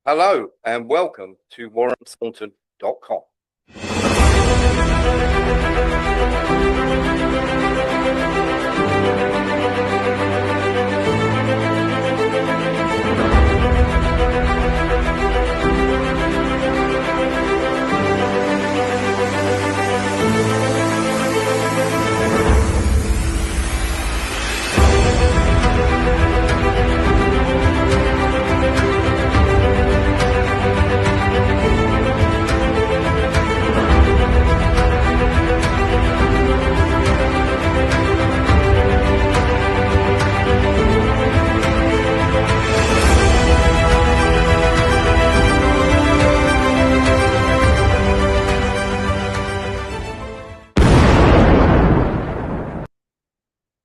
Hello and welcome to WarrenThornton.com.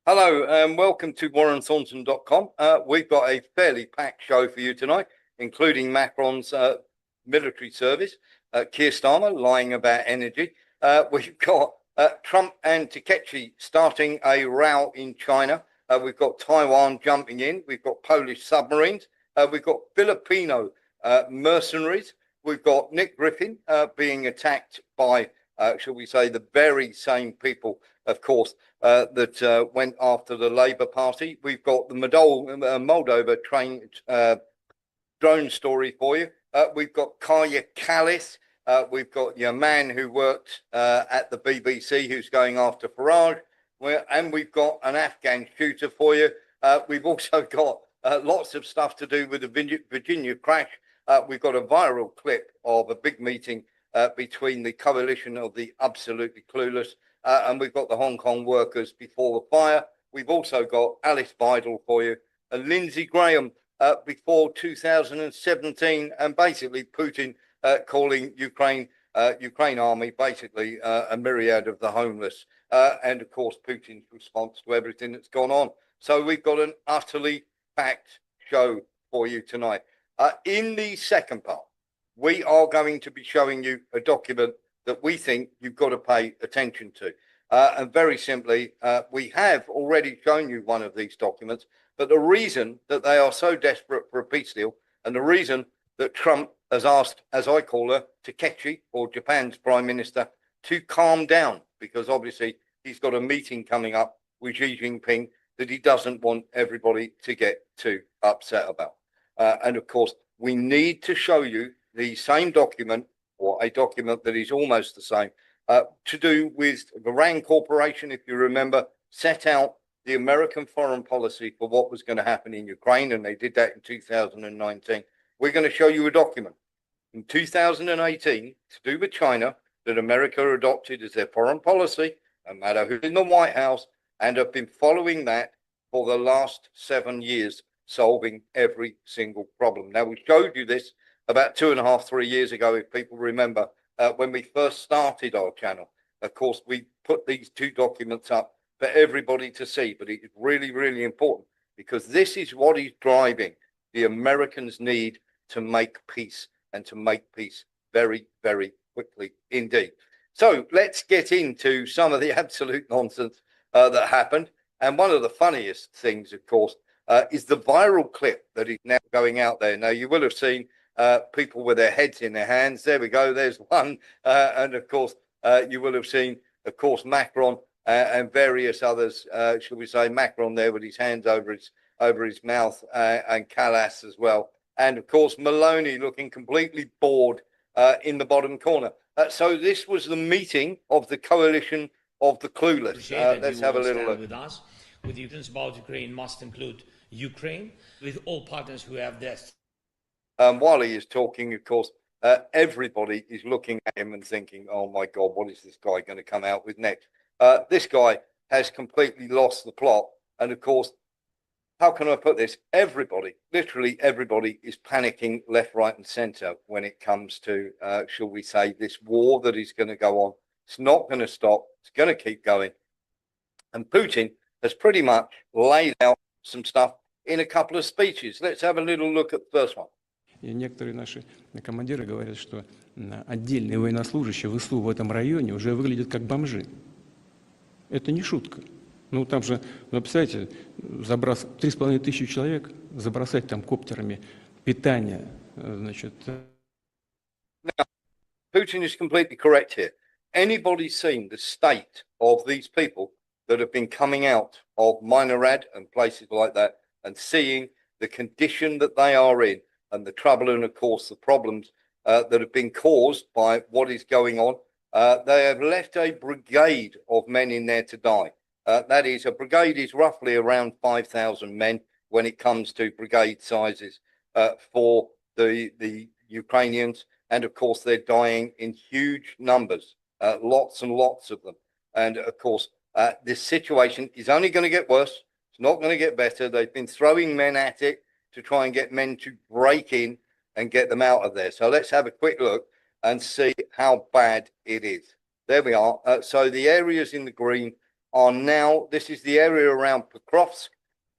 Hello and welcome to WarrenThornton.com. We've got a fairly packed show for you tonight, including Macron's military service, Keir Starmer lying about energy. We've got Trump and Takeshi starting a row in China. We've got Taiwan jumping in. We've got Polish submarines. We've got Filipino mercenaries. We've got Nick Griffin being attacked by, shall we say, the very same people, of course, that went after the Labour Party. We've got the Moldova drone story for you. We've got Kaya Kallis. We've got your man who worked at the BBC who's going after Farage. And we've got an Afghan shooter for you. We've also got lots of stuff to do with the Virginia crash. We've got a viral clip of a big meeting between the coalition of the absolutely clueless, and we've got the Hong Kong workers before the fire. We've also got Alice Vidal for you, and Lindsey Graham before 2017, and basically Putin calling Ukraine army basically a myriad of the homeless, and of course Putin's response to everything that's gone on. So we've got an utterly packed show for you tonight. In the second part, we are going to be showing you a document that we think you've got to pay attention to. And very simply, we have already shown you one of these documents, but the reason that they are so desperate for a peace deal, and the reason that Trump has asked, as I call her, Takeshi, or Japan's prime minister, to calm down, because obviously he's got a meeting coming up with Xi Jinping that he doesn't want everybody to get too upset about. And of course, we need to show you the same document, or a document that is almost the same, to do with the RAND Corporation, if you remember, set out the American foreign policy for what was going to happen in Ukraine, and they did that in 2019. We're going to show you a document in 2018 to do with China that America adopted as their foreign policy, no matter who's in the White House, and have been following that for the last 7 years, solving every single problem. Now, we showed you this about 2.5, 3 years ago, if people remember, when we first started our channel. Of course, we put these two documents up for everybody to see, but it is really, really important, because this is what is driving the Americans' need to make peace, and to make peace very, very quickly indeed. So let's get into some of the absolute nonsense that happened. And one of the funniest things, of course, is the viral clip that is now going out there. Now, you will have seen people with their heads in their hands. There we go. There's one. And of course, you will have seen, of course, Macron and various others, shall we say, Macron there with his hands over his mouth, and Callas as well. And of course, Maloney looking completely bored in the bottom corner. So this was the meeting of the coalition of the clueless. Let's have a little look. With us, with Ukrainians about Ukraine must include Ukraine, with all partners who have this. While he is talking, of course, everybody is looking at him and thinking, oh my God, what is this guy going to come out with next? This guy has completely lost the plot. And of course, how can I put this? Everybody, literally everybody, is panicking left, right and center when it comes to, shall we say, this war that is going to go on. It's not going to stop. It's going to keep going. And Putin has pretty much laid out some stuff in a couple of speeches. Let's have a little look at the first one. И некоторые наши командиры говорят, что отдельные военнослужащие ВСУ в этом районе уже выглядят как бомжи. Это не шутка. Ну там же, вы представляете, 3,5 тысячи человек, забросать там коптерами питание, значит, Putin is completely correct here. Anybody seen the state of these people that have been coming out of Minorad and places like that and seeing the condition that they are in and the trouble and, of course, the problems that have been caused by what is going on? They have left a brigade of men in there to die. That is, a brigade is roughly around 5,000 men when it comes to brigade sizes for the Ukrainians. And of course, they're dying in huge numbers, lots and lots of them. And of course, this situation is only going to get worse. It's not going to get better. They've been throwing men at it to try and get men to break in and get them out of there. So let's have a quick look and see how bad it is. There we are. So the areas in the green are now, this is the area around Pokrovsk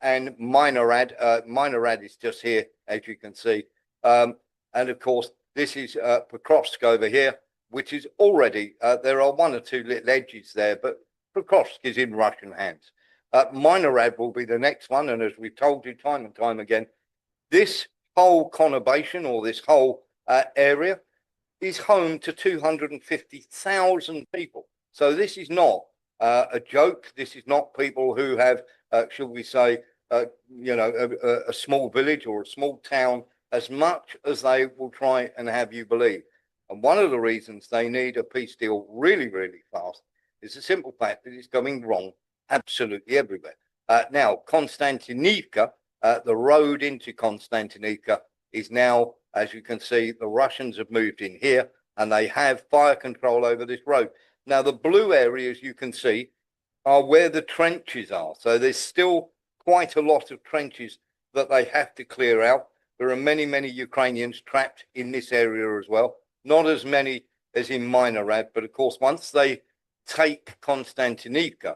and Minorad. Minorad is just here, as you can see. And of course, this is Pokrovsk over here, which is already, there are one or two little edges there, but Pokrovsk is in Russian hands. Minorad will be the next one. And as we've told you time and time again, this whole conurbation or this whole area is home to 250,000 people. So this is not a joke. This is not people who have, shall we say, a small village or a small town, as much as they will try and have you believe. And one of the reasons they need a peace deal really, really fast is the simple fact that it's going wrong absolutely everywhere. Now, Konstantinivka, the road into Konstantinivka is now, as you can see, the Russians have moved in here and they have fire control over this road. Now, the blue areas you can see are where the trenches are. So there's still quite a lot of trenches that they have to clear out. There are many, many Ukrainians trapped in this area as well. Not as many as in Minorad, but of course, once they take Konstantinivka,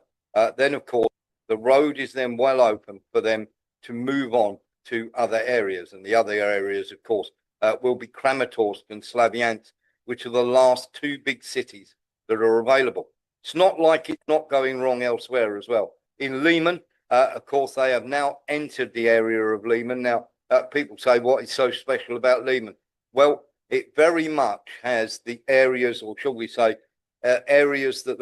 then of course, the road is then well open for them to move on to other areas. And the other areas, of course, will be Kramatorsk and Slavyansk, which are the last two big cities that are available. It's not like it's not going wrong elsewhere as well. In Lyman, of course, they have now entered the area of Lyman. Now, people say, what is so special about Lyman? Well, it very much has the areas, or shall we say, areas that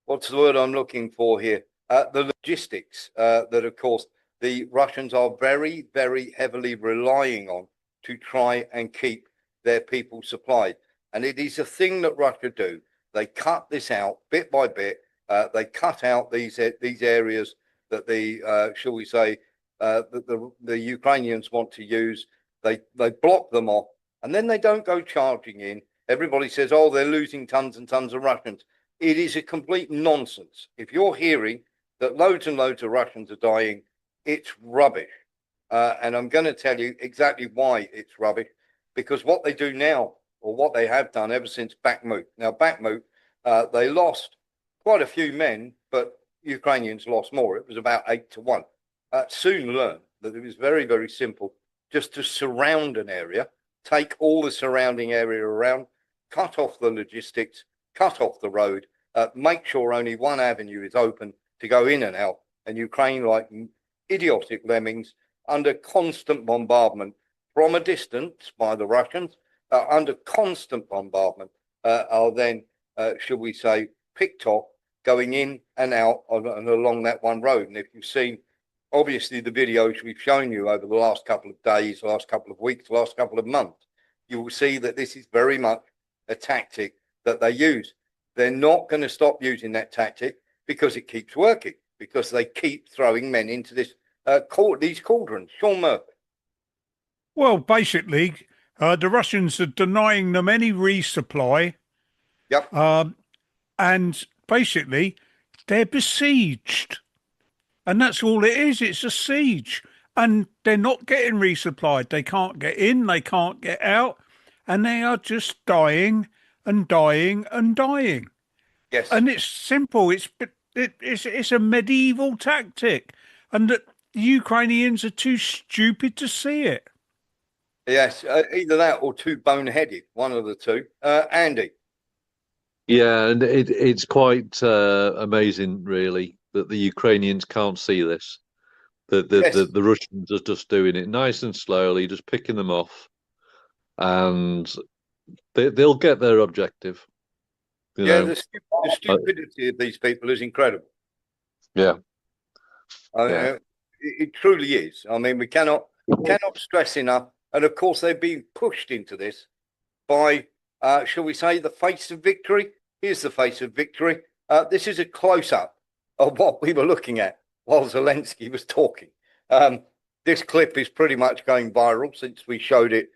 what's the word I'm looking for here? The logistics that, of course, the Russians are very, very heavily relying on to try and keep their people supplied. And it is a thing that Russia do. They cut this out bit by bit. They cut out these areas that the, shall we say, that the Ukrainians want to use. They block them off, and then they don't go charging in. Everybody says, oh, they're losing tons and tons of Russians. It is a complete nonsense. If you're hearing that loads and loads of Russians are dying, it's rubbish. And I'm going to tell you exactly why it's rubbish, because what they do now, or what they have done ever since Bakhmut. Now, Bakhmut, they lost quite a few men, but Ukrainians lost more. It was about 8-1. Soon learned that it was very, very simple just to surround an area, take all the surrounding area around, cut off the logistics, cut off the road, make sure only one avenue is open to go in and out. And Ukraine, like idiotic lemmings, under constant bombardment from a distance by the Russians, under constant bombardment, are then, should we say, picked off, going in and out and along that one road. And if you've seen, obviously, the videos we've shown you over the last couple of days, last couple of weeks, last couple of months, you will see that this is very much a tactic that they use. They're not going to stop using that tactic because it keeps working, because they keep throwing men into this these cauldrons. Sean Murphy. Well, basically, the Russians are denying them any resupply. Yep. And basically, they're besieged. And that's all it is. It's a siege. And they're not getting resupplied. They can't get in, they can't get out. And they are just dying and dying and dying. Yes. And it's simple. It's a medieval tactic. And the Ukrainians are too stupid to see it. Yes, either that or too boneheaded, one of the two. Andy. Yeah, and it's quite amazing, really, that the Ukrainians can't see this. Yes. The Russians are just doing it nice and slowly, just picking them off, and they'll get their objective. You Yeah, know, the stupidity of these people is incredible. yeah, yeah. It truly is. I mean, we cannot stress enough. And of course, they're being pushed into this by, shall we say, the face of victory. Here's the face of victory. This is a close up of what we were looking at while Zelensky was talking. This clip is pretty much going viral since we showed it.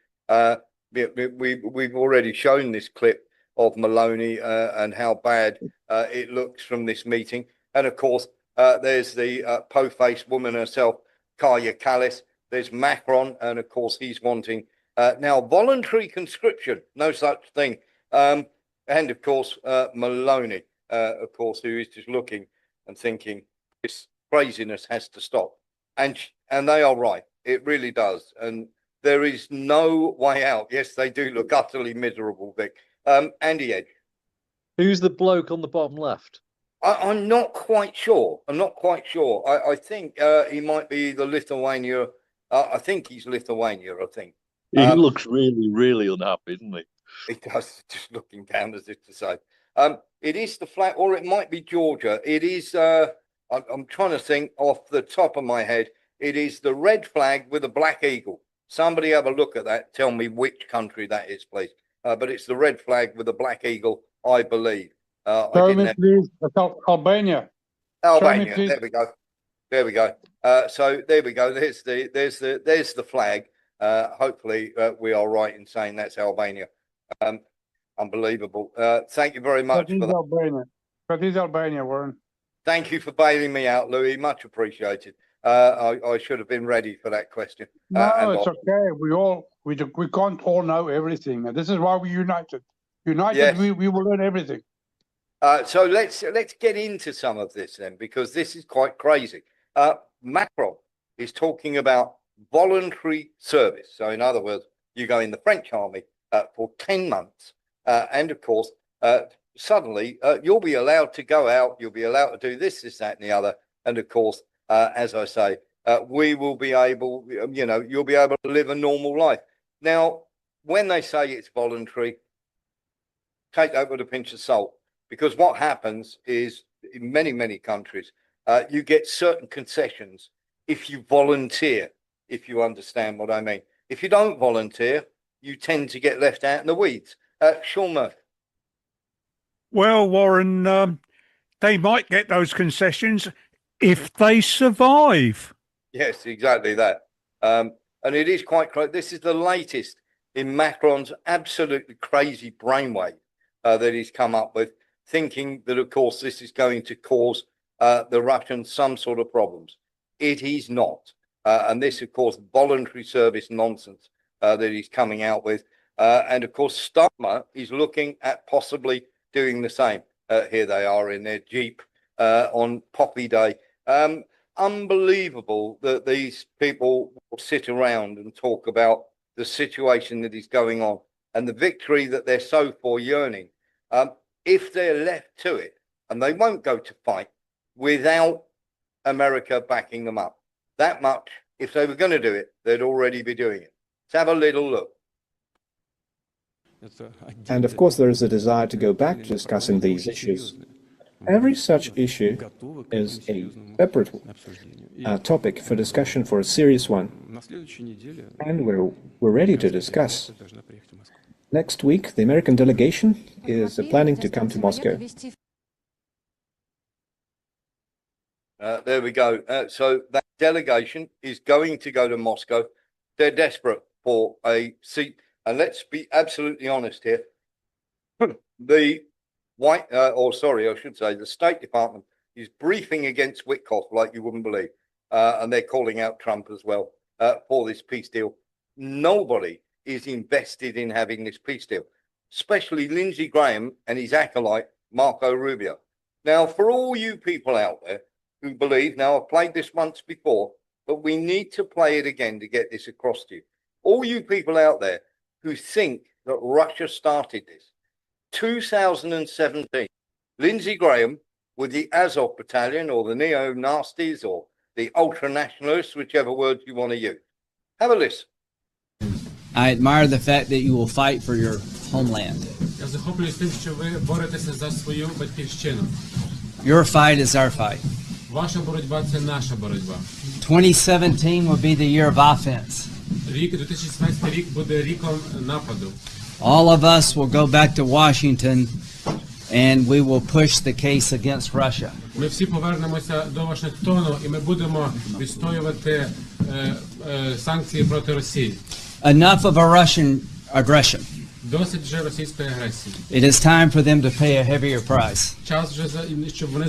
We've already shown this clip of Maloney and how bad it looks from this meeting. And of course, there's the po-faced woman herself, Kaya Kallis. There's Macron, and of course, he's wanting now voluntary conscription, no such thing. And of course, Maloney, of course, who is just looking and thinking this craziness has to stop. And they are right. It really does. And there is no way out. Yes, they do look utterly miserable, Vic. Andy Edge. Who's the bloke on the bottom left? I'm not quite sure. I'm not quite sure. I think he might be the Lithuania. I think he's Lithuania, I think. He looks really, really unhappy, doesn't he? He does, just looking down as if to say. It is the flag, or it might be Georgia. It is, I'm trying to think off the top of my head. It is the red flag with a black eagle. Somebody have a look at that. Tell me which country that is, please. But it's the red flag with a black eagle, I believe. Show me, please. That's Albania. Albania. There we go. There we go. So there we go. There's the flag. Hopefully we are right in saying that's Albania. Unbelievable. Thank you very much for that. Albania. That is Albania, Warren. Thank you for bailing me out, Louis. Much appreciated. I should have been ready for that question. No, it's okay. We can't all know everything. This is why we're united. United, yes. we will learn everything. So let's get into some of this then, because this is quite crazy. Macron is talking about voluntary service. So in other words, you go in the French army for 10 months. And of course, suddenly you'll be allowed to go out. You'll be allowed to do this, that, and the other. And of course, as I say, we will be able, you'll be able to live a normal life. Now, when they say it's voluntary, take that with a pinch of salt, because what happens is in many, many countries, you get certain concessions if you volunteer, if you understand what I mean. If you don't volunteer, you tend to get left out in the weeds. Sean Murphy. Well, Warren, they might get those concessions if they survive. Yes, exactly that. And it is quite crazy. This is the latest in Macron's absolutely crazy brainwave that he's come up with, thinking that, of course, this is going to cause the Russians some sort of problems. It is not. And this, of course, voluntary service nonsense that he's coming out with. And, of course, Starmer is looking at possibly doing the same. Here they are in their Jeep on Poppy Day. Unbelievable that these people will sit around and talk about the situation that is going on and the victory that they're so for yearning. If they're left to it, and they won't go to fight without America backing them up. That much, if they were going to do it, they'd already be doing it. Let's have a little look. And of course, there is a desire to go back to discussing these issues. Every such issue is a separate topic for discussion, for a serious one. And we're ready to discuss. Next week, the American delegation is planning to come to Moscow. There we go. So that delegation is going to go to Moscow. They're desperate for a seat. And let's be absolutely honest here. The the State Department is briefing against Witkoff like you wouldn't believe. And they're calling out Trump as well for this peace deal. Nobody is invested in having this peace deal, especially Lindsey Graham and his acolyte, Marco Rubio. Now, for all you people out there who believe, now I've played this once before, but we need to play it again to get this across to you. All you people out there who think that Russia started this, 2017, Lindsey Graham with the Azov battalion or the neo-Nazis or the ultra-nationalists, whichever word you want to use. Have a listen. I admire the fact that you will fight for your homeland. Я захоплююсь тим, що ви боретеся за свою батьківщину. Your fight is our fight. Ваша боротьба – це наша боротьба. 2017 will be the year of offense. Рік 2017 рік буде ріком нападу. All of us will go back to Washington and we will push the case against Russia. Ми всі повернемося до Вашингтону і ми будемо відстоювати санкції проти Росії. Enough of a Russian aggression. Досить вже російської агресії. It is time for them to pay a heavier price. Час вже щоб вони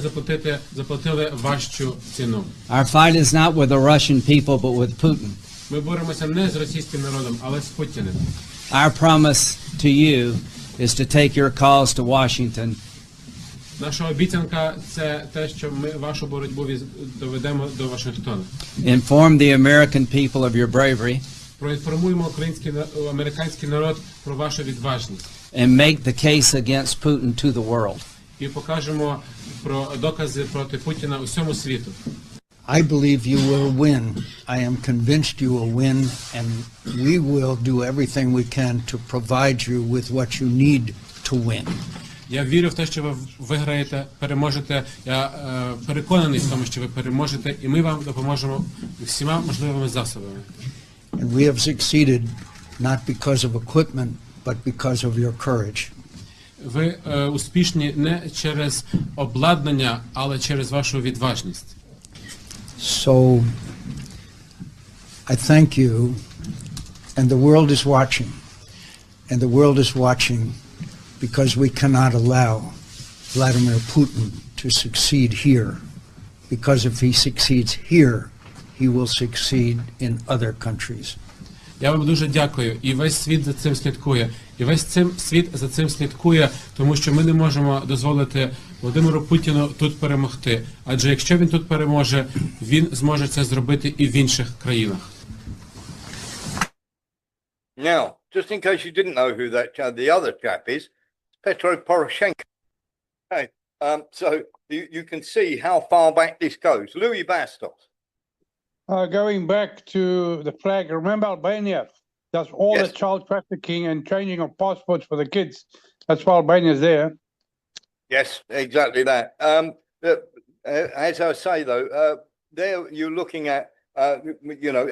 заплатили важчу ціну. Our fight is not with the Russian people but with Putin. Ми боремося не з російським народом, але з Путіним. Our promise to you is to take your cause to Washington. Наша обіцянка – це те, що ми вашу боротьбу доведемо до Вашингтона. Inform the American people of your bravery. Проінформуємо американський народ про вашу відважність. And make the case against Putin to the world. І покажемо про докази проти Путіна усьому світу. I believe you will win. I am convinced you will win, and we will do everything we can to provide you with what you need to win. Я вірю в те, що ви виграєте, переможете. Я переконаний в тому, що ви переможете, і ми вам допоможемо всіма можливими засобами. And we have succeeded not because of equipment, but because of your courage. Ви успішні не через обладнання, але через вашу відважність. So I thank you, and the world is watching. And the world is watching because we cannot allow Vladimir Putin to succeed here. Because if he succeeds here, he will succeed in other countries. Я вам дуже дякую. І весь світ за цим слідкує. І весь світ за цим слідкує, тому що ми не можемо дозволити Володимиру Путіну тут перемогти. Адже якщо він тут переможе, він зможе це зробити і в інших країнах. Now, just in case you didn't know who the other chap is, it's Petro Poroshenko. Okay. So you can see how far back this goes. Louis Bastos. Going back to the flag, remember Albania? That's all Yes. the child trafficking and changing of passports for the kids. That's why Albania's there. Yes, exactly that. As I say, though, there you're looking at,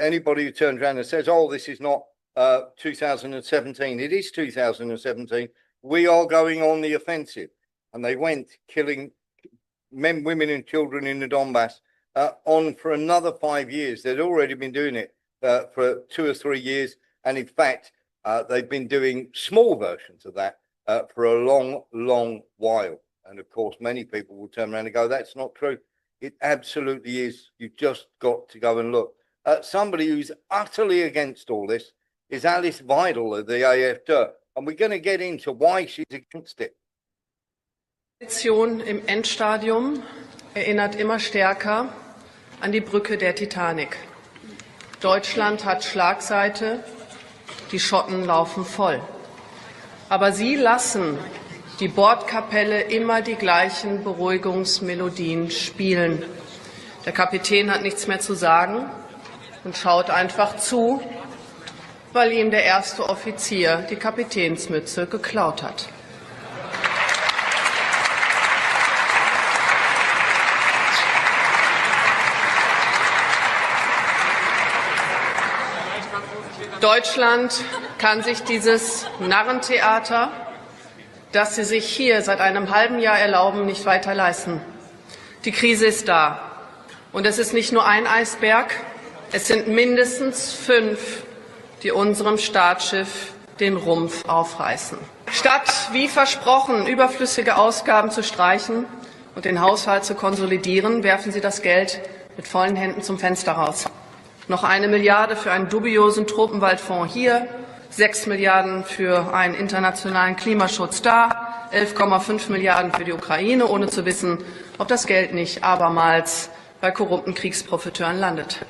anybody who turns around and says, oh, this is not 2017. It is 2017. We are going on the offensive. And they went killing men, women and children in the Donbass on for another 5 years. They'd already been doing it for 2 or 3 years. And in fact, they've been doing small versions of that for a long, long while. And of course, many people will turn around and go, that's not true. It absolutely is. You've just got to go and look. Somebody who's utterly against all this is Alice Weidel of the AfD. And we're going to get into why she's against it. Im Endstadium erinnert immer stärker an die Brücke der Titanic. Deutschland hat Schlagseite, die Schotten laufen voll. Aber sie lassen die Bordkapelle immer die gleichen Beruhigungsmelodien spielen. Der Kapitän hat nichts mehr zu sagen und schaut einfach zu, weil ihm der erste Offizier die Kapitänsmütze geklaut hat. Deutschland kann sich dieses Narrentheater, das Sie sich hier seit einem halben Jahr erlauben, nicht weiter leisten. Die Krise ist da. Und es ist nicht nur ein Eisberg, es sind mindestens 5, die unserem Staatsschiff den Rumpf aufreißen. Statt, wie versprochen, überflüssige Ausgaben zu streichen und den Haushalt zu konsolidieren, werfen Sie das Geld mit vollen Händen zum Fenster raus. Noch 1 Milliarde für einen dubiosen Tropenwaldfonds hier, 6 Milliarden für einen internationalen Klimaschutz da, 11,5 Milliarden für die Ukraine, ohne zu wissen, ob das Geld nicht abermals bei korrupten Kriegsprofiteuren landet.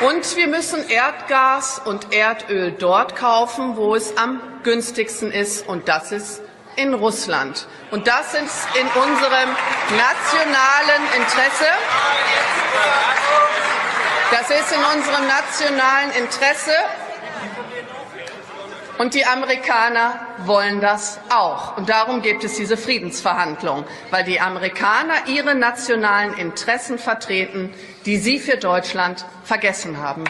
Und wir müssen Erdgas und Erdöl dort kaufen, wo es am günstigsten ist, und das ist in Russland. Und das ist in unserem nationalen Interesse. Das ist in unserem nationalen Interesse. Und die Amerikaner wollen das auch. Und darum gibt es diese Friedensverhandlungen, weil die Amerikaner ihre nationalen Interessen vertreten, die sie für Deutschland vergessen haben.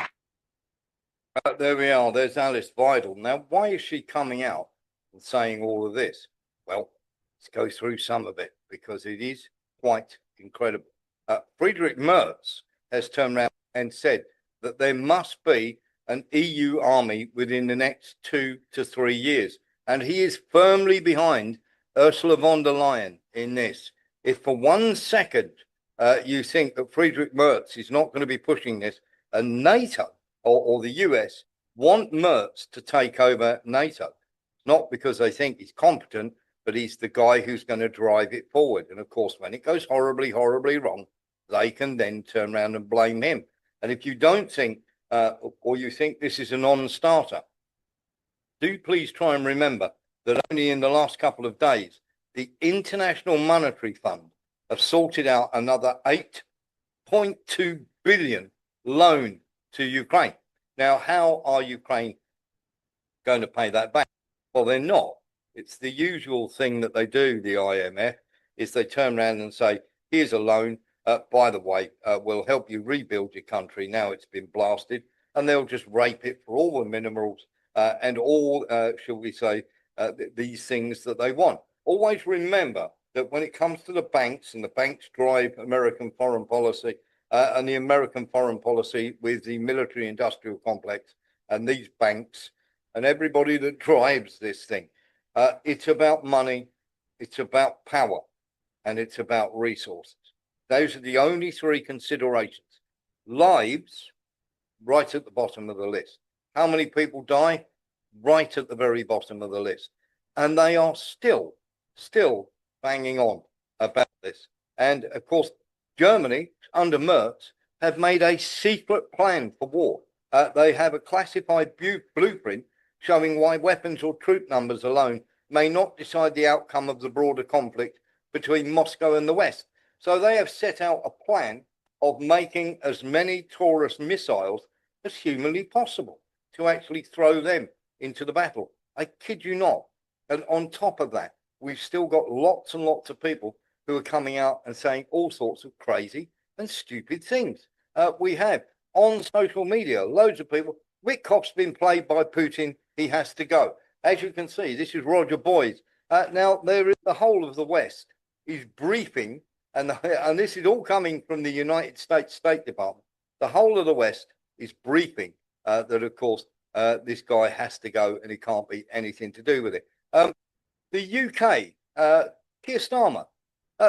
There we are. There's Alice Weidel. Now, why is she coming out and saying all of this? Well, let's go through some of it because it is quite incredible. Friedrich Merz has turned around and said that there must be an EU army within the next 2 to 3 years. And he is firmly behind Ursula von der Leyen in this. If for 1 second you think that Friedrich Merz is not going to be pushing this, and NATO or the US want Merz to take over NATO, not because they think he's competent, but he's the guy who's going to drive it forward. And of course, when it goes horribly, horribly wrong, they can then turn around and blame him. And if you don't think or you think this is a non-starter, do please try and remember that only in the last couple of days, the International Monetary Fund have sorted out another 8.2 billion loan to Ukraine. Now, how are Ukraine going to pay that back? Well, they're not. It's the usual thing that they do, the IMF, is they turn around and say, here's a loan. By the way, we'll help you rebuild your country. Now it's been blasted, and they'll just rape it for all the minerals and all, shall we say, these things that they want. Always remember that when it comes to the banks, and the banks drive American foreign policy, and the American foreign policy with the military-industrial complex and these banks and everybody that drives this thing, it's about money, it's about power, and it's about resources. Those are the only three considerations. Lives, right at the bottom of the list. How many people die? Right at the very bottom of the list. And they are still banging on about this. And of course, Germany, under Merz, have made a secret plan for war. They have a classified blueprint showing why weapons or troop numbers alone may not decide the outcome of the broader conflict between Moscow and the West. So they have set out a plan of making as many Taurus missiles as humanly possible to actually throw them into the battle. I kid you not. And on top of that, we've still got lots and lots of people who are coming out and saying all sorts of crazy and stupid things. We have on social media, loads of people, Witkoff's been played by Putin, he has to go. As you can see, this is Roger Boyd. Now, there is the whole of the West is briefing, and this is all coming from the United States State Department. The whole of the West is briefing that, of course, this guy has to go and it can't be anything to do with it. The UK, Keir Starmer,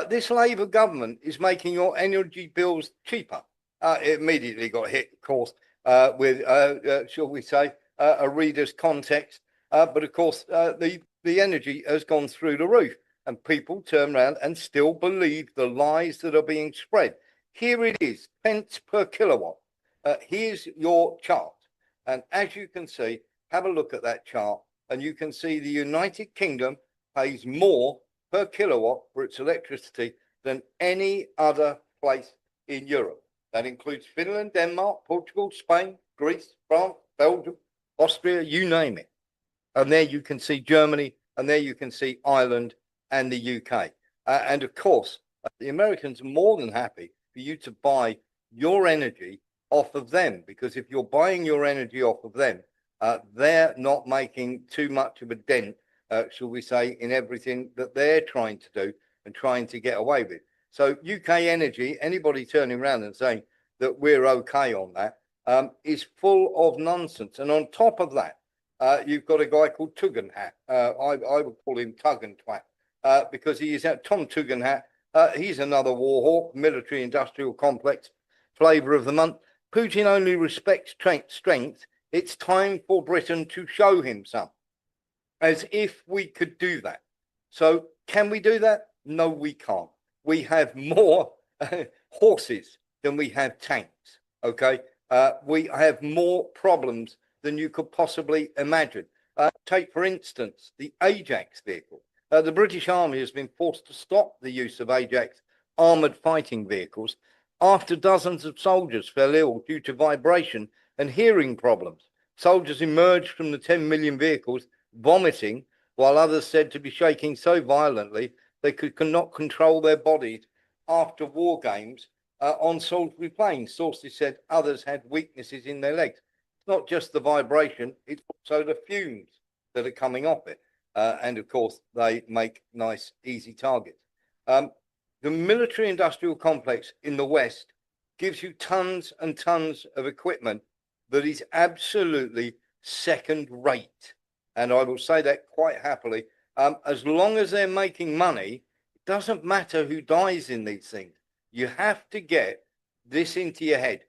this Labour government is making your energy bills cheaper. It immediately got hit, of course, with, shall we say, a reader's context. But of course, the energy has gone through the roof, and people turn around and still believe the lies that are being spread. Here it is, pence per kilowatt. Here's your chart. And as you can see, have a look at that chart, and you can see the United Kingdom pays more per kilowatt for its electricity than any other place in Europe. That includes Finland, Denmark, Portugal, Spain, Greece, France, Belgium, Austria, you name it. And there you can see Germany, and there you can see Ireland and the UK. And of course, the Americans are more than happy for you to buy your energy off of them, because if you're buying your energy off of them, they're not making too much of a dent, shall we say, in everything that they're trying to do and trying to get away with. So UK energy, anybody turning around and saying that we're okay on that, is full of nonsense. And on top of that, you've got a guy called Tugendhat. I would call him Tug and Twat, because he is Tom Tugendhat. He's another war hawk, military industrial complex, flavour of the month. Putin only respects strength. It's time for Britain to show him some, as if we could do that. So can we do that? No, we can't. We have more horses than we have tanks, okay? We have more problems than you could possibly imagine. Take, for instance, the Ajax vehicle. The British Army has been forced to stop the use of Ajax armoured fighting vehicles after dozens of soldiers fell ill due to vibration and hearing problems. Soldiers emerged from the 10 million vehicles vomiting, while others said to be shaking so violently they could not control their bodies after war games on Salisbury Plain. Sources said others had weaknesses in their legs. It's not just the vibration, it's also the fumes that are coming off it. And of course, they make nice, easy targets. The military industrial complex in the West gives you tons and tons of equipment that is absolutely second rate. And I will say that quite happily. As long as they're making money, it doesn't matter who dies in these things. You have to get this into your head,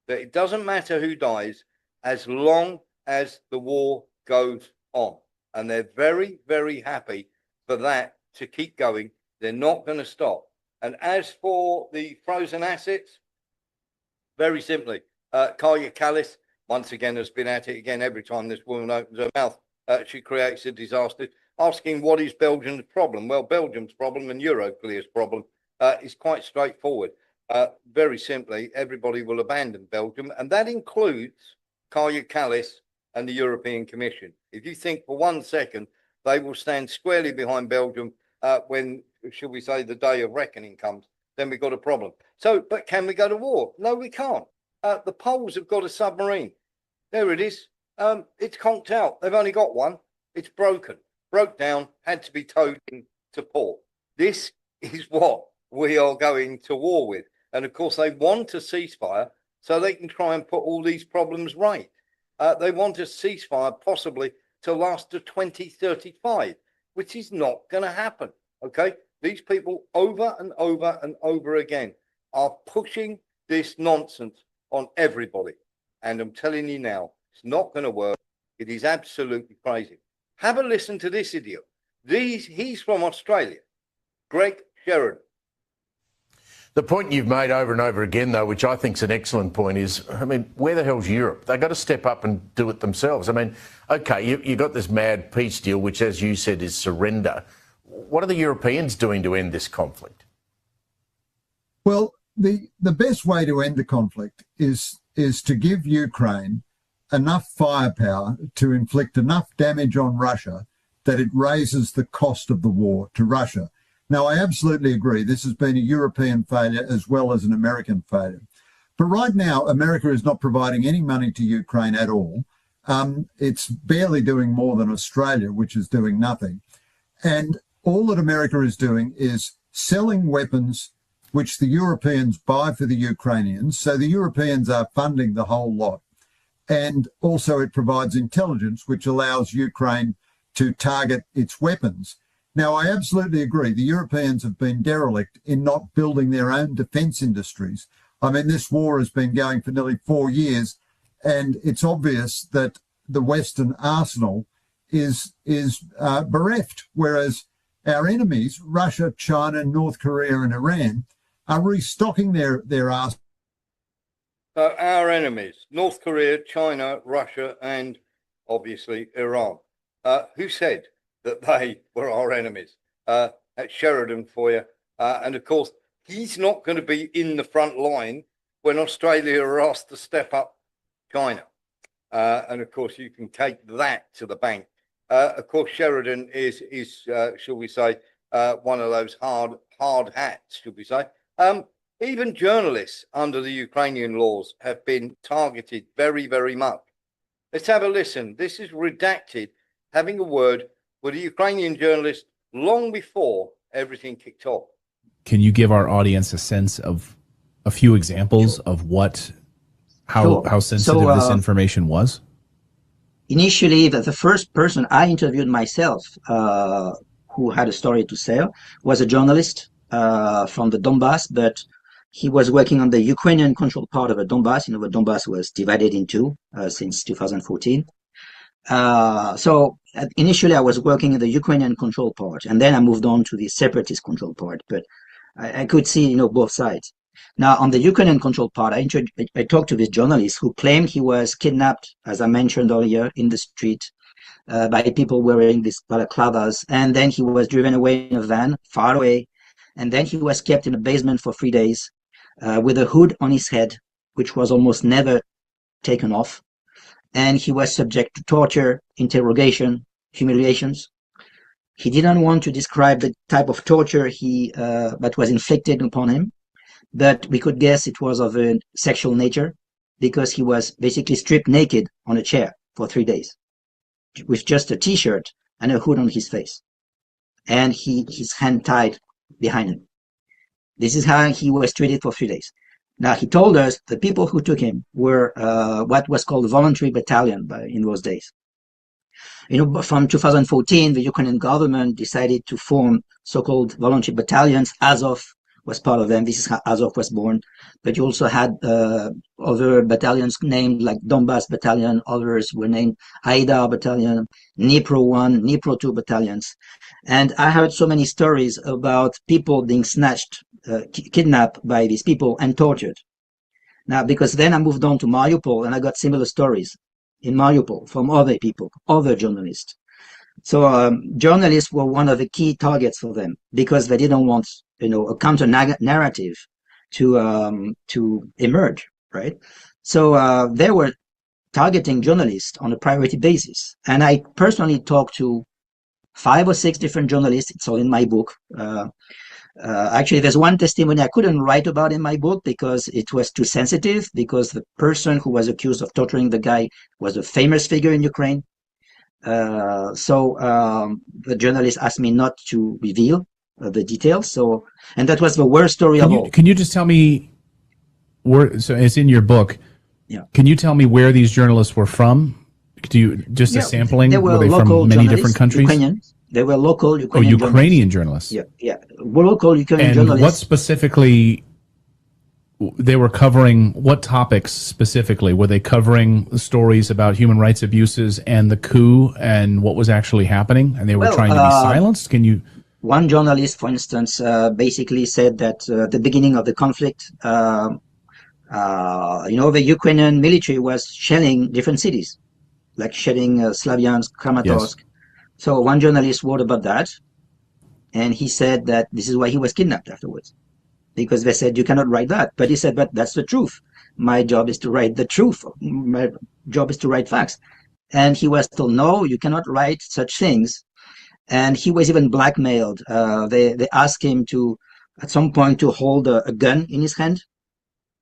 that it doesn't matter who dies as long as the war goes on. And they're very, very happy for that to keep going. They're not going to stop. And as for the frozen assets, very simply, Kaya Kallis, once again, has been at it again every time this woman opens her mouth. She creates a disaster, asking what is Belgium's problem? Well, Belgium's problem and Euroclear's problem is quite straightforward. Very simply, everybody will abandon Belgium, and that includes Kaya Kallis and the European Commission. If you think for 1 second they will stand squarely behind Belgium when, shall we say, the day of reckoning comes, then we've got a problem. So, but can we go to war? No, we can't. The Poles have got a submarine. There it is. It's conked out. They've only got one. It's broken, broke down, had to be towed into port. This is what we are going to war with. And of course, they want a ceasefire so they can try and put all these problems right. They want a ceasefire possibly to last to 2035, which is not going to happen. Okay, these people over and over and over again are pushing this nonsense on everybody. And I'm telling you now, it's not going to work. It is absolutely crazy. Have a listen to this idiot. He's from Australia, Greg Sheridan. The point you've made over and over again, though, which I think is an excellent point, is, I mean, where the hell's Europe? They've got to step up and do it themselves. I mean, OK, you got this mad peace deal, which, as you said, is surrender. What are the Europeans doing to end this conflict? Well, the best way to end the conflict is to give Ukraine enough firepower to inflict enough damage on Russia that it raises the cost of the war to Russia. Now, I absolutely agree. This has been a European failure as well as an American failure. But right now, America is not providing any money to Ukraine at all. It's barely doing more than Australia, which is doing nothing. And all that America is doing is selling weapons which the Europeans buy for the Ukrainians. So the Europeans are funding the whole lot. And also it provides intelligence, which allows Ukraine to target its weapons. Now, I absolutely agree. The Europeans have been derelict in not building their own defence industries. I mean, this war has been going for nearly 4 years, and it's obvious that the Western arsenal is bereft, whereas our enemies, Russia, China, North Korea and Iran, are restocking their arsenal. So our enemies, North Korea, China, Russia and obviously Iran. Who said that they were our enemies? That's Sheridan for you. And of course, he's not going to be in the front line when Australia are asked to step up China. And of course, you can take that to the bank. Of course, Sheridan is shall we say, one of those hard hats, should we say. Even journalists under the Ukrainian laws have been targeted very, very much. Let's have a listen. This is redacted, having a word with a Ukrainian journalist long before everything kicked off. Can you give our audience a sense of a few examples of how sensitive this information was? Initially, the first person I interviewed myself who had a story to sell was a journalist from the Donbass, but he was working on the Ukrainian controlled part of the Donbass. You know, the Donbass was divided in two since 2014. So initially I was working in the Ukrainian controlled part, and then I moved on to the separatist controlled part, but I could see, you know, both sides. Now, on the Ukrainian controlled part, I talked to this journalist who claimed he was kidnapped, as I mentioned earlier, in the street by people wearing these balaclavas, and then he was driven away in a van, far away, and then he was kept in a basement for 3 days. with a hood on his head, which was almost never taken off. And he was subject to torture, interrogation, humiliations. He didn't want to describe the type of torture that was inflicted upon him, but we could guess it was of a sexual nature, because he was basically stripped naked on a chair for 3 days with just a t-shirt and a hood on his face, and his hand tied behind him. This is how he was treated for 3 days. Now, he told us the people who took him were what was called a voluntary battalion in those days. From 2014, the Ukrainian government decided to form so-called voluntary battalions. Azov was part of them. This is how Azov was born. But you also had other battalions named like Donbass Battalion. Others were named Aida Battalion, Dnipro 1, Dnipro 2 battalions. And I heard so many stories about people being snatched, kidnapped by these people and tortured. Now, because then I moved on to Mariupol, and I got similar stories in Mariupol from other people, other journalists. So journalists were one of the key targets for them, because they didn't want, a counter narrative to emerge, right? So they were targeting journalists on a priority basis. And I personally talked to 5 or 6 different journalists. It's all in my book. Actually, there's one testimony I couldn't write about in my book because it was too sensitive, because the person who was accused of torturing the guy was a famous figure in Ukraine. So the journalist asked me not to reveal the details. And that was the worst story of all. Can you just tell me where? So it's in your book. Yeah. Can you tell me where these journalists were from? A sampling? They were they local from many different countries? Ukrainian. They were local Ukrainian Ukrainian journalists. Yeah. Local Ukrainian journalists. And what specifically they were covering? What topics specifically? Were they covering stories about human rights abuses and the coup and what was actually happening? And they were trying to be silenced? Can you? One journalist, for instance, basically said that at the beginning of the conflict, the Ukrainian military was shelling different cities, like shelling Slavyansk, Kramatorsk. Yes. So one journalist wrote about that, and he said that this is why he was kidnapped afterwards, because they said, you cannot write that. But he said, but that's the truth. My job is to write the truth. My job is to write facts. And he was told, no, you cannot write such things. And he was even blackmailed. They asked him to, at some point, to hold a gun in his hand.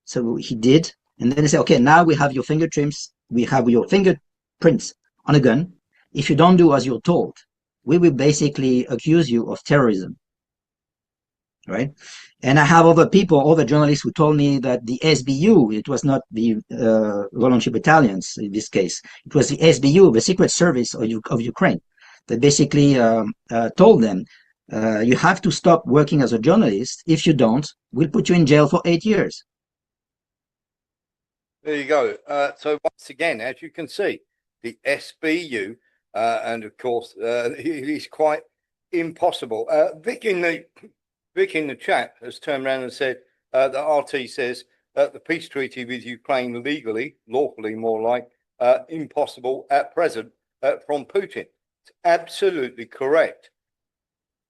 So he did. And then they said, okay, now we have your fingerprints. We have your fingerprints on a gun. If you don't do as you're told, we will basically accuse you of terrorism. Right? And I have other journalists who told me that the SBU, it was not the voluntary battalions in this case, it was the SBU, the Secret Service of Ukraine, that basically told them, you have to stop working as a journalist. If you don't, we'll put you in jail for 8 years. There you go. So once again, as you can see, the SBU, and of course, it is quite impossible. Vic in the chat has turned around and said that RT says the peace treaty with Ukraine legally, lawfully more like, impossible at present from Putin. It's absolutely correct.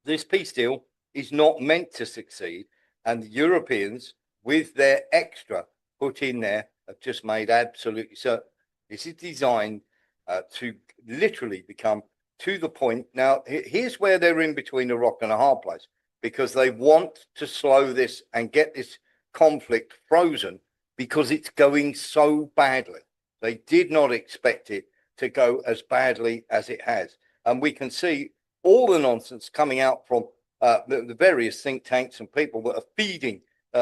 This peace deal is not meant to succeed, and the Europeans, with their extra put in there, have just made absolutely certain this is designed to literally become to the point. Now, here's where they're in between a rock and a hard place, because they want to slow this and get this conflict frozen because it's going so badly. They did not expect it to go as badly as it has. And we can see all the nonsense coming out from the various think tanks and people that are feeding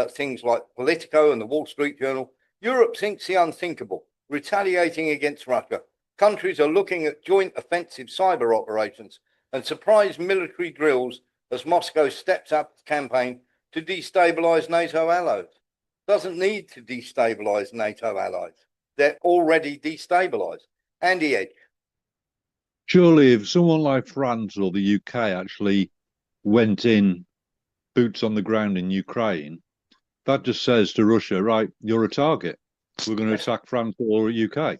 things like Politico and the Wall Street Journal. Europe thinks the unthinkable, retaliating against Russia. Countries are looking at joint offensive cyber operations and surprise military drills as Moscow steps up its campaign to destabilize NATO allies. Doesn't need to destabilize NATO allies. They're already destabilized. Andy Edge. Surely if someone like France or the UK actually went in boots on the ground in Ukraine, that just says to Russia, right, you're a target. We're going to attack France or UK.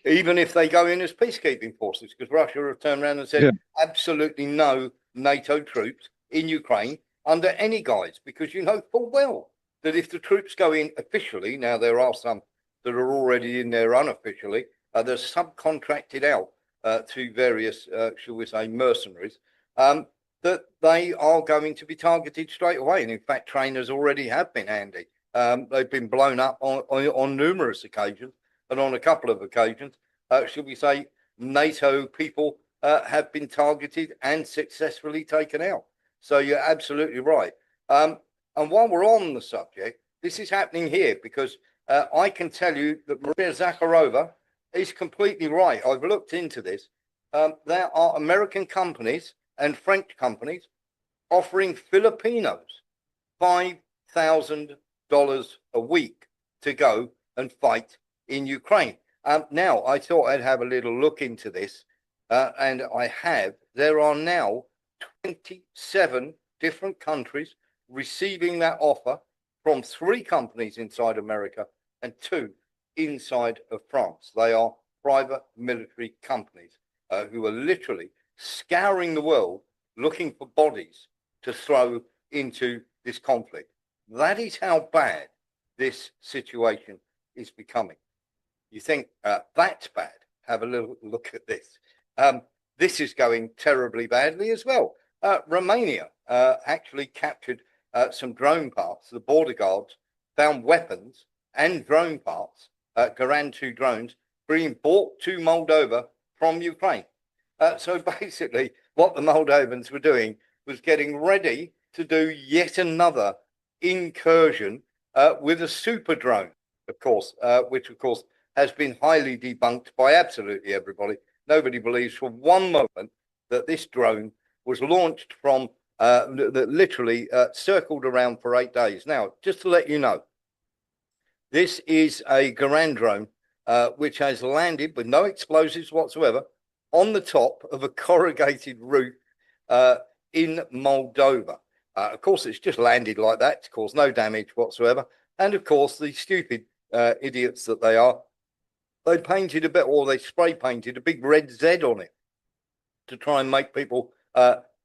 Even if they go in as peacekeeping forces, because Russia have turned around and said absolutely no NATO troops in Ukraine under any guise, because you know full well that if the troops go in officially, now there are some that are already in there unofficially, they're subcontracted out to various, shall we say, mercenaries, that they are going to be targeted straight away. And in fact, trainers already have been handy. They've been blown up on numerous occasions, and on a couple of occasions, should we say, NATO people have been targeted and successfully taken out. So you're absolutely right. And while we're on the subject, this is happening here because I can tell you that Maria Zakharova is completely right. I've looked into this. There are American companies and French companies offering Filipinos $5,000 a week to go and fight in Ukraine. Now, I thought I'd have a little look into this, and I have. There are now 27 different countries receiving that offer from 3 companies inside America and 2 inside of France. They are private military companies who are literally scouring the world looking for bodies to throw into this conflict. That is how bad this situation is becoming. You think that's bad? Have a little look at this. This is going terribly badly as well. Romania actually captured some drone parts. The border guards found weapons and drone parts, Garand 2 drones, being bought to Moldova from Ukraine. So basically, what the Moldovans were doing was getting ready to do yet another incursion with a super drone, of course, which of course has been highly debunked by absolutely everybody. Nobody believes for one moment that this drone was launched from, that literally circled around for 8 days. Now, just to let you know, this is a Garand drone, which has landed with no explosives whatsoever on the top of a corrugated roof in Moldova. Of course, it's just landed like that to cause no damage whatsoever. And of course, the stupid idiots that they are, they painted a bit, or they spray painted a big red Z on it to try and make people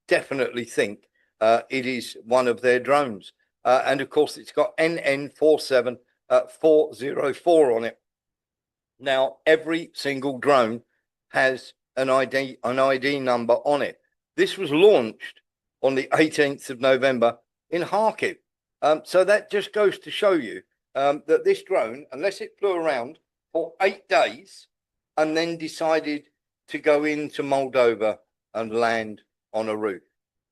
definitely think it is one of their drones. And of course, it's got NN47404 on it. Now, every single drone has an ID number on it. This was launched on the 18th of November in Kharkiv. So that just goes to show you that this drone, unless it flew around for 8 days and then decided to go into Moldova and land on a roof.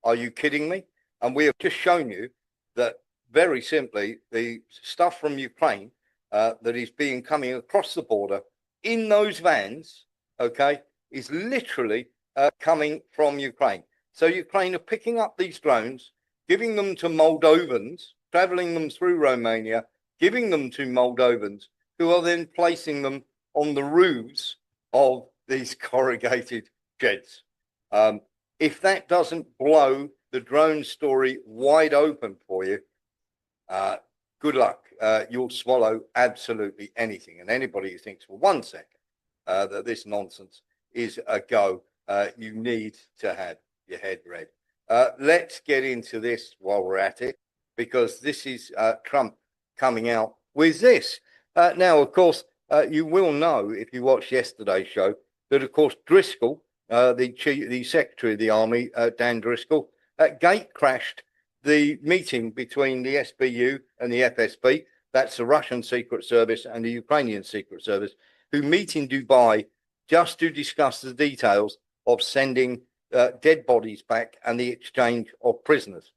Are you kidding me? And we have just shown you that very simply the stuff from Ukraine that is being coming across the border in those vans, okay, is literally coming from Ukraine. So Ukraine are picking up these drones, giving them to Moldovans, traveling them through Romania, giving them to Moldovans, who are then placing them on the roofs of these corrugated sheds. If that doesn't blow the drone story wide open for you, good luck. You'll swallow absolutely anything. And anybody who thinks for 1 second that this nonsense is a go, you need to have your head read. Let's get into this while we're at it, because this is Trump coming out with this. Now, of course, you will know if you watched yesterday's show that, of course, Driscoll, the Secretary of the Army, Dan Driscoll, gate crashed the meeting between the SBU and the FSB. That's the Russian Secret Service and the Ukrainian Secret Service, who meet in Dubai just to discuss the details of sending dead bodies back and the exchange of prisoners.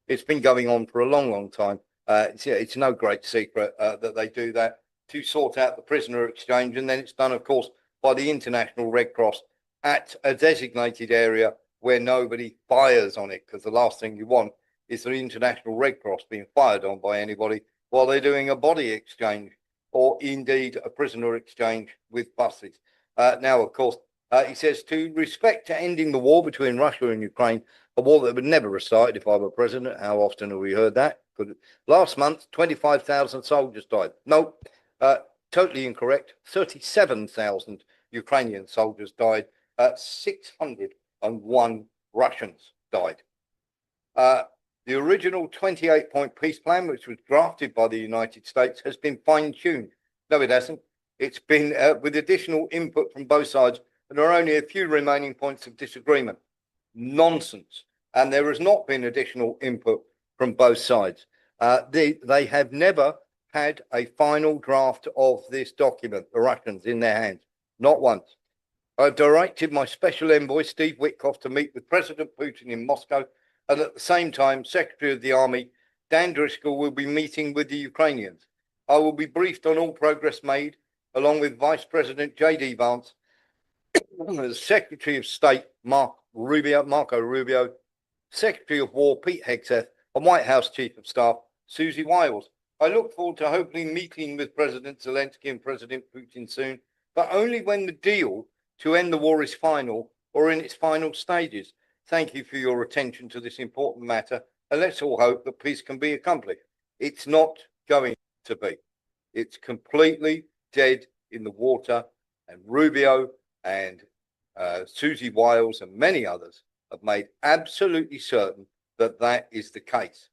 It's been going on for a long, long time. It's no great secret that they do that to sort out the prisoner exchange, and then it's done, of course, by the International Red Cross at a designated area where nobody fires on it, because the last thing you want is the International Red Cross being fired on by anybody while they're doing a body exchange or indeed a prisoner exchange with buses. Now, of course, he says to respect to ending the war between Russia and Ukraine, a war that would never restart if I were president. How often have we heard that? Last month, 25,000 soldiers died. No, totally incorrect. 37,000 Ukrainian soldiers died. 601 Russians died. The original 28-point peace plan, which was drafted by the United States, has been fine-tuned. No, it hasn't. It's been with additional input from both sides, and there are only a few remaining points of disagreement. Nonsense. And there has not been additional input from both sides. They have never had a final draft of this document, the Russians, in their hands. Not once. I've directed my special envoy, Steve Witkoff, to meet with President Putin in Moscow. And at the same time, Secretary of the Army, Dan Driscoll, will be meeting with the Ukrainians. I will be briefed on all progress made, along with Vice President J.D. Vance, the Secretary of State, Marco Rubio, Secretary of War, Pete Hegseth, and White House Chief of Staff, Susie Wiles. I look forward to hopefully meeting with President Zelensky and President Putin soon, but only when the deal to end the war is final or in its final stages. Thank you for your attention to this important matter, and let's all hope that peace can be accomplished. It's not going to be. It's completely dead in the water, and Rubio and Susie Wiles and many others have made absolutely certain that that is the case.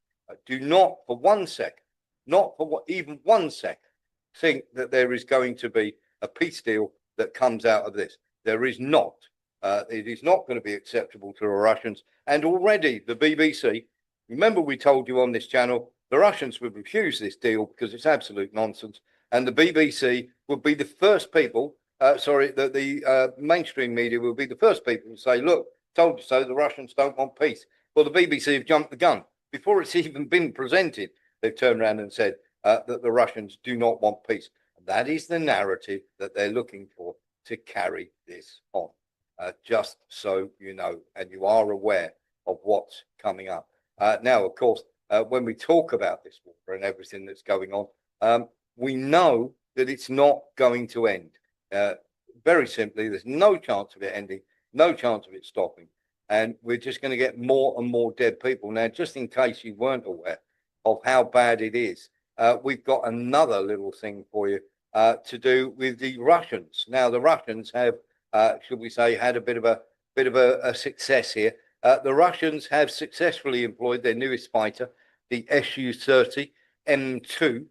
Do not for 1 second, not for even 1 second, think that there is going to be a peace deal that comes out of this. There is not. It is not going to be acceptable to the Russians. And already the BBC, remember we told you on this channel, the Russians would refuse this deal because it's absolute nonsense. And the BBC would be the first people, the mainstream media will be the first people to say, look, told you so, the Russians don't want peace. Well, the BBC have jumped the gun. Before it's even been presented, they've turned around and said that the Russians do not want peace. That is the narrative that they're looking for to carry this on. Just so you know, and you are aware of what's coming up. Now, of course, when we talk about this war and everything that's going on, we know that it's not going to end. Very simply, there's no chance of it ending, no chance of it stopping. And we're just going to get more and more dead people. Now, just in case you weren't aware of how bad it is, we've got another little thing for you to do with the Russians. Now, the Russians have, should we say, had a bit of a success here. The Russians have successfully employed their newest fighter, the Su-30 M2,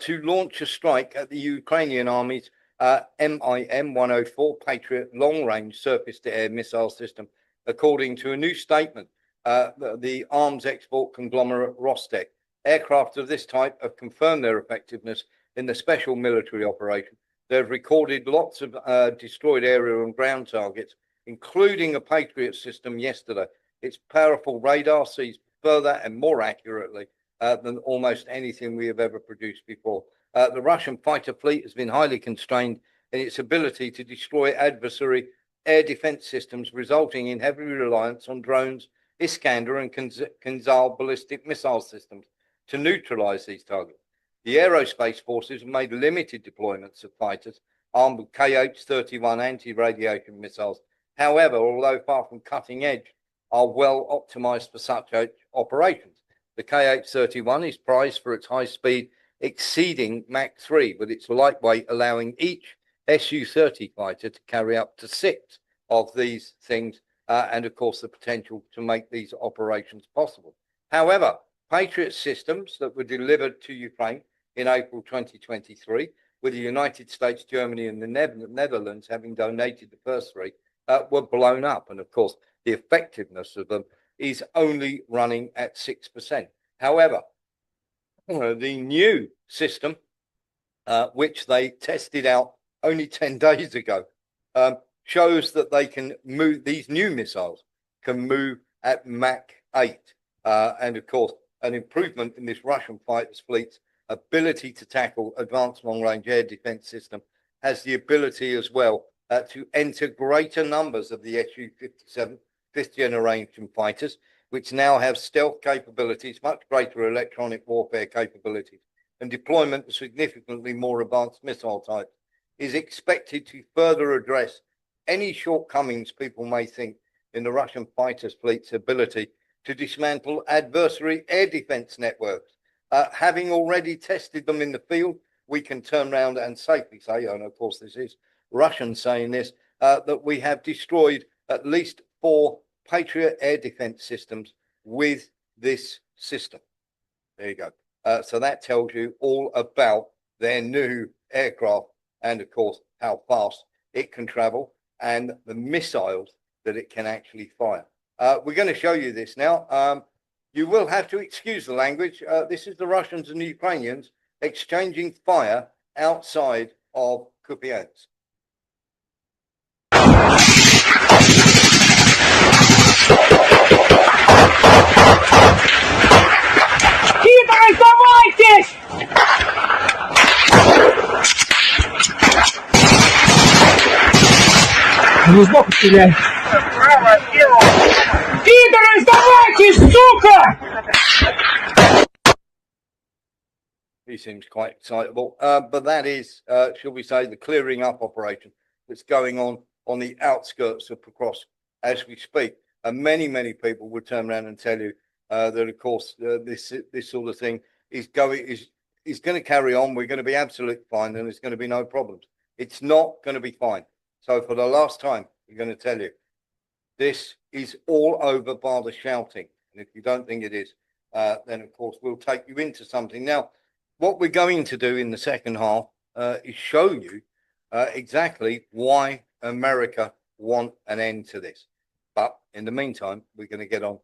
to launch a strike at the Ukrainian army's MIM-104 Patriot long-range surface-to-air missile system, according to a new statement. The arms export conglomerate Rostec. Aircraft of this type have confirmed their effectiveness in the special military operation. They've recorded lots of destroyed aerial and ground targets, including a Patriot system yesterday. Its powerful radar sees further and more accurately than almost anything we have ever produced before. The Russian fighter fleet has been highly constrained in its ability to destroy adversary air defense systems, resulting in heavy reliance on drones, Iskander and Kinzhal ballistic missile systems to neutralize these targets. The aerospace forces have made limited deployments of fighters armed with KH-31 anti-radiation missiles. However, although far from cutting edge, are well optimized for such operations. The KH-31 is prized for its high speed exceeding Mach 3, with its lightweight allowing each Su-30 fighter to carry up to 6 of these things, and of course the potential to make these operations possible. However, Patriot systems that were delivered to Ukraine in April 2023, with the United States, Germany and the Netherlands having donated the first 3, were blown up. And of course, the effectiveness of them is only running at 6%. However, the new system, which they tested out only 10 days ago, shows that they can move, these new missiles can move at Mach 8. And of course, an improvement in this Russian fighters fleet's ability to tackle advanced long-range air defense system has the ability as well to enter greater numbers of the Su-57 fifth generation fighters, which now have stealth capabilities, much greater electronic warfare capabilities, and deployment of significantly more advanced missile types, is expected to further address any shortcomings people may think in the Russian fighters fleet's ability to dismantle adversary air defense networks. Having already tested them in the field, we can turn around and safely say, and of course this is Russians saying this, that we have destroyed at least 4 Patriot air defense systems with this system. There you go. So that tells you all about their new aircraft and, of course, how fast it can travel and the missiles that it can actually fire. We're going to show you this now. You will have to excuse the language. This is the Russians and the Ukrainians exchanging fire outside of Kupiansk. Глубоко стреляй. Пидоры, сдавайтесь, сука! He seems quite excitable, but that is, shall we say, the clearing up operation that's going on the outskirts of Pokrovsk as we speak. And many people would turn around and tell you that, of course, this sort of thing is going to carry on. We're going to be absolutely fine, and there's going to be no problems. It's not going to be fine. So for the last time, we're going to tell you, this is all over by the shouting. And if you don't think it is, then, of course, we'll take you into something. Now, what we're going to do in the second half is show you exactly why America want an end to this. But in the meantime, we're going to get on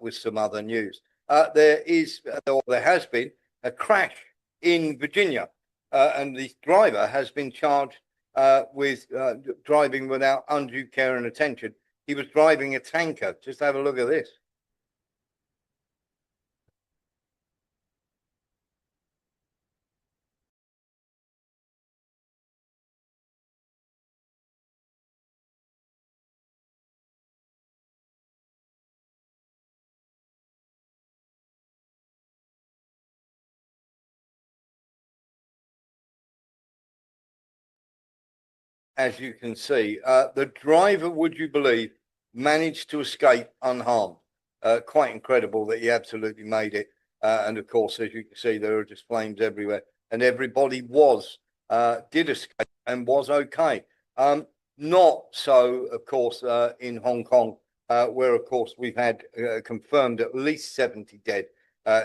with some other news. There has been a crash in Virginia, and the driver has been charged with driving without undue care and attention. He was driving a tanker. Just have a look at this. As you can see, the driver, would you believe, managed to escape unharmed. Quite incredible that he absolutely made it. And of course, as you can see, there are just flames everywhere, and everybody did escape and was okay. Not so, of course, in Hong Kong, where, of course, we've had confirmed at least 70 dead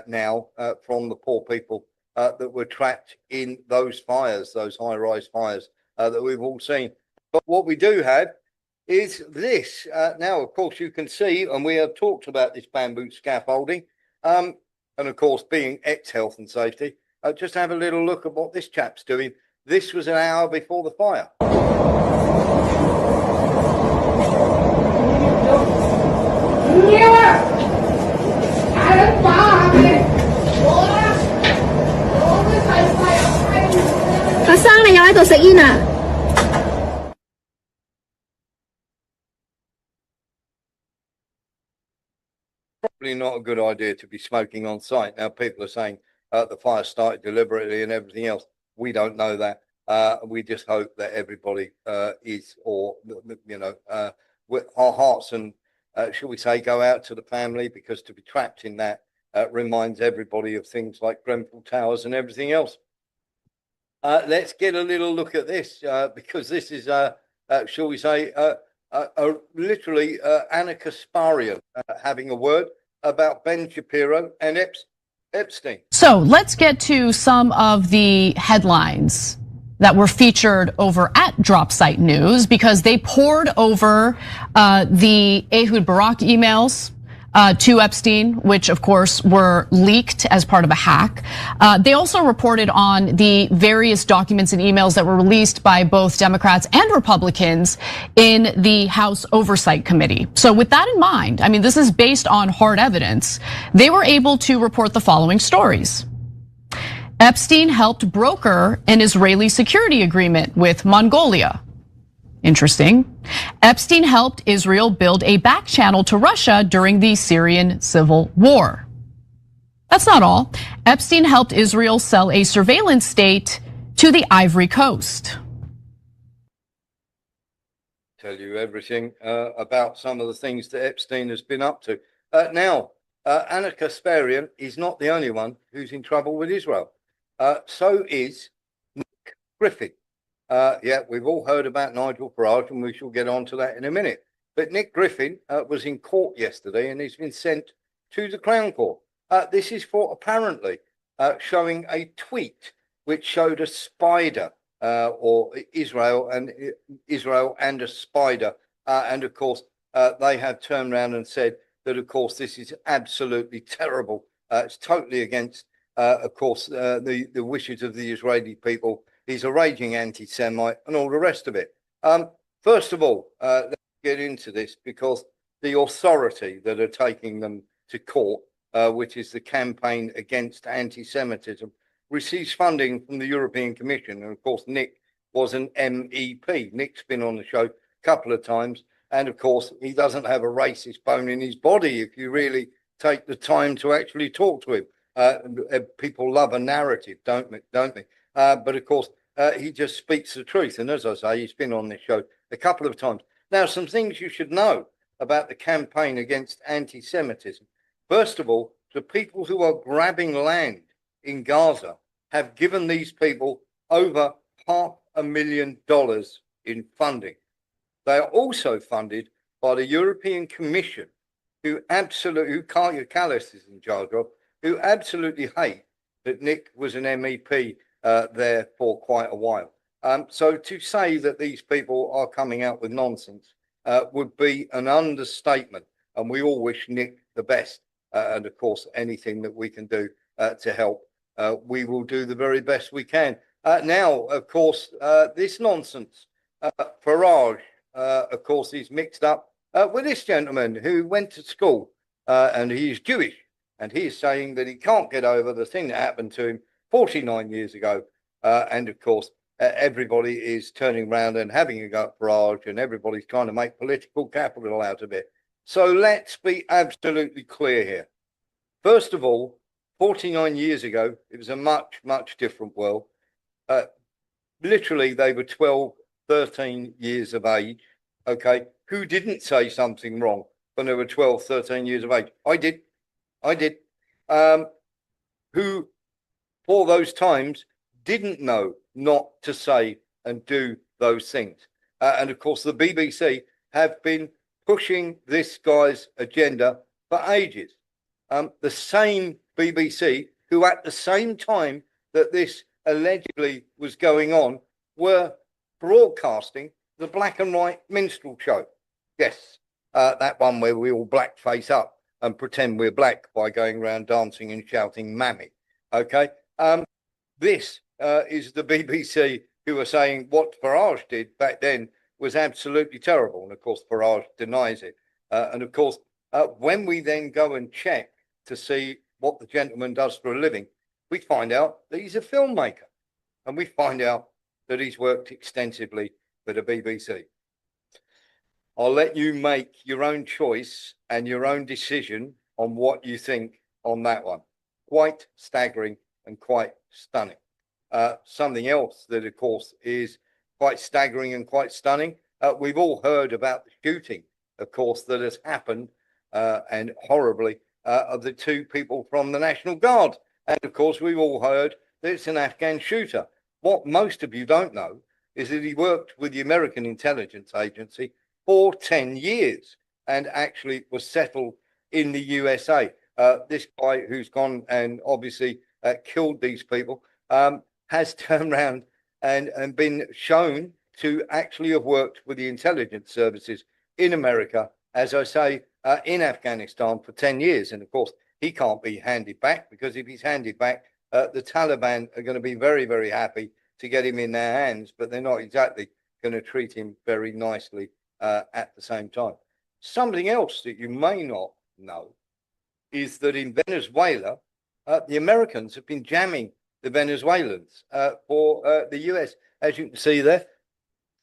now from the poor people that were trapped in those fires, those high-rise fires that we've all seen. But what we do have is this. Now, of course, you can see, and we have talked about this bamboo scaffolding, and of course, being ex-health and safety, just have a little look at what this chap's doing. This was an hour before the fire. Probably not a good idea to be smoking on site. Now, people are saying the fire started deliberately and everything else. We don't know that. We just hope that everybody is, or, you know, with our hearts and, shall we say, go out to the family, because to be trapped in that reminds everybody of things like Grenfell Towers and everything else. Let's get a little look at this, because this is, shall we say, literally Anna Kasparian having a word about Ben Shapiro and Epstein. So let's get to some of the headlines that were featured over at Drop Site News, because they poured over the Ehud Barak emails to Epstein, which of course were leaked as part of a hack. They also reported on the various documents and emails that were released by both Democrats and Republicans in the House Oversight Committee. So with that in mind, I mean, this is based on hard evidence. They were able to report the following stories. Epstein helped broker an Israeli security agreement with Mongolia. Interesting. Epstein helped Israel build a back channel to Russia during the Syrian civil war. That's not all. Epstein helped Israel sell a surveillance state to the Ivory Coast. Tell you everything about some of the things that Epstein has been up to. Now, Anna Kasparian is not the only one who's in trouble with Israel. So is Nick Griffin. Yeah, we've all heard about Nigel Farage, and we shall get on to that in a minute. But Nick Griffin was in court yesterday, and he's been sent to the Crown Court. This is for apparently showing a tweet which showed a spider or Israel and a spider. And of course, they have turned around and said that, of course, this is absolutely terrible. It's totally against, of course, the wishes of the Israeli people. He's a raging anti-Semite and all the rest of it. First of all, let's get into this because the authority that are taking them to court, which is the Campaign Against Anti-Semitism, receives funding from the European Commission. And of course, Nick was an MEP. Nick's been on the show a couple of times. And of course, he doesn't have a racist bone in his body if you really take the time to actually talk to him. People love a narrative, don't they? But of course, he just speaks the truth. And as I say, he's been on this show a couple of times. Now, some things you should know about the Campaign Against Anti-Semitism. First of all, the people who are grabbing land in Gaza have given these people over $500,000 in funding. They are also funded by the European Commission, who Kaya Kallis is in charge of, who absolutely hate that Nick was an MEP there for quite a while. So to say that these people are coming out with nonsense would be an understatement. And we all wish Nick the best. And of course, anything that we can do to help, we will do the very best we can. Now, of course, this nonsense, Farage, of course, is mixed up with this gentleman who went to school and he's Jewish. And he is saying that he can't get over the thing that happened to him 49 years ago. And of course, everybody is turning around and having a go at Farage, and everybody's trying to make political capital out of it. So let's be absolutely clear here. First of all, 49 years ago, it was a much, much different world. Literally, they were 12, 13 years of age. Okay. Who didn't say something wrong when they were 12, 13 years of age? I did. Who, for those times, didn't know not to say and do those things. And of course, the BBC have been pushing this guy's agenda for ages. The same BBC who at the same time that this allegedly was going on were broadcasting the black and white minstrel show. Yes, that one where we all blackface up and pretend we're black by going around dancing and shouting mammy. Okay. This is the BBC who are saying what Farage did back then was absolutely terrible. And of course, Farage denies it. And of course, when we then go and check to see what the gentleman does for a living, we find out that he's a filmmaker. And we find out that he's worked extensively for the BBC. I'll let you make your own choice and your own decision on what you think on that one. Quite staggering and quite stunning. Something else that, of course, is quite staggering and quite stunning. We've all heard about the shooting, of course, that has happened and horribly of the two people from the National Guard. And of course, we've all heard that it's an Afghan shooter. What most of you don't know is that he worked with the American intelligence agency for 10 years and actually was settled in the USA. This guy who's gone and obviously killed these people has turned around and been shown to actually have worked with the intelligence services in America, as I say, in Afghanistan for 10 years. And of course, he can't be handed back, because if he's handed back, the Taliban are going to be very, very happy to get him in their hands, but they're not exactly going to treat him very nicely at the same time. Something else that you may not know is that in Venezuela, the Americans have been jamming the Venezuelans for the US. As you can see there,